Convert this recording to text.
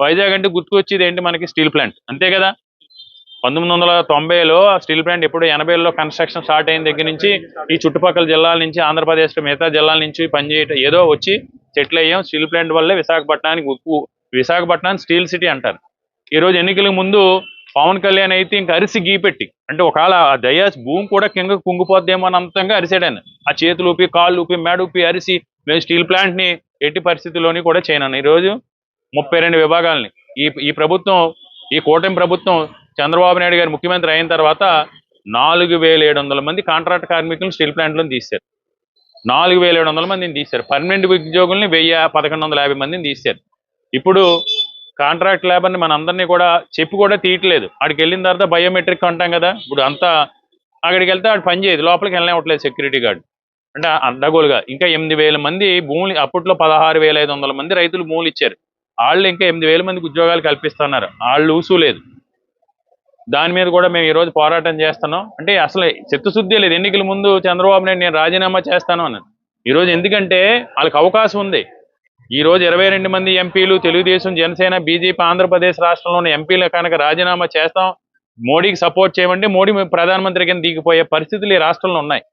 వైజాగ్ అంటే గుర్తుకొచ్చేది ఏంటి మనకి? స్టీల్ ప్లాంట్, అంతే కదా. 1990లో స్టీల్ ప్లాంట్, ఎప్పుడు 80లో కన్స్ట్రక్షన్ స్టార్ట్ అయిన దగ్గర నుంచి ఈ చుట్టుపక్కల జిల్లాల నుంచి, ఆంధ్రప్రదేశ్ మిగతా జిల్లాల నుంచి పనిచేయటం, ఏదో వచ్చి సెటిల్ అయ్యాం. స్టీల్ ప్లాంట్ వల్లే విశాఖపట్నాన్ని స్టీల్ సిటీ అంటారు. ఈ రోజు ఎన్నికలకు ముందు పవన్ కళ్యాణ్ అయితే ఇంకా అరిసి గీపెట్టి, అంటే ఒకవేళ ఆ దయాస్ భూమి కూడా కింద కుంగిపోద్దేమో అన్నంతంగా అరిసాడు ఆయన. ఆ చేతులు ఊపి, కాళ్ళు ఊపి, మేడ ఊపి అరిసి, మేము స్టీల్ ప్లాంట్ ని ఎట్టి పరిస్థితుల్లోని కూడా చేయను. ఈ రోజు 32 విభాగాలని ఈ ప్రభుత్వం, ఈ కూటమి ప్రభుత్వం చంద్రబాబు నాయుడు గారు ముఖ్యమంత్రి అయిన తర్వాత 4700 మంది కాంట్రాక్ట్ కార్మికులను స్టీల్ ప్లాంట్లో తీశారు. 4700 మందిని తీశారు. పర్మనెంట్ ఉద్యోగుల్ని 1150 మందిని తీశారు. ఇప్పుడు కాంట్రాక్ట్ లేబర్ని మన అందరినీ కూడా చెప్పి కూడా తీయట్లేదు. అక్కడికి వెళ్ళిన తర్వాత బయోమెట్రిక్ అంటాం కదా, ఇప్పుడు అంతా అక్కడికి వెళ్తే ఆడు పని చేయదు, లోపలికి వెళ్ళనివ్వట్లేదు సెక్యూరిటీ గార్డు. అంటే అడ్డగోలుగా ఇంకా 8000 మంది భూములు, అప్పట్లో 16,500 మంది రైతులు భూములు ఇచ్చారు. వాళ్ళు ఇంకా 8000 మందికి ఉద్యోగాలు కల్పిస్తున్నారు. వాళ్ళు ఊసు లేదు. దాని మీద కూడా మేము ఈ రోజు పోరాటం చేస్తున్నాం. అంటే అసలు చిత్తశుద్ధి లేదు. ఎన్నికల ముందు చంద్రబాబు నాయుడు నేను రాజీనామా చేస్తాను అన్నాను. ఈ రోజు ఎందుకంటే వాళ్ళకి అవకాశం ఉంది. ఈ రోజు 22 మంది ఎంపీలు, తెలుగుదేశం, జనసేన, బీజేపీ ఆంధ్రప్రదేశ్ రాష్ట్రంలోని ఎంపీలు కనుక రాజీనామా చేస్తాం, మోడీకి సపోర్ట్ చేయమంటే మోడీ ప్రధానమంత్రి కింద దిగిపోయే పరిస్థితులు ఈ రాష్ట్రంలో ఉన్నాయి.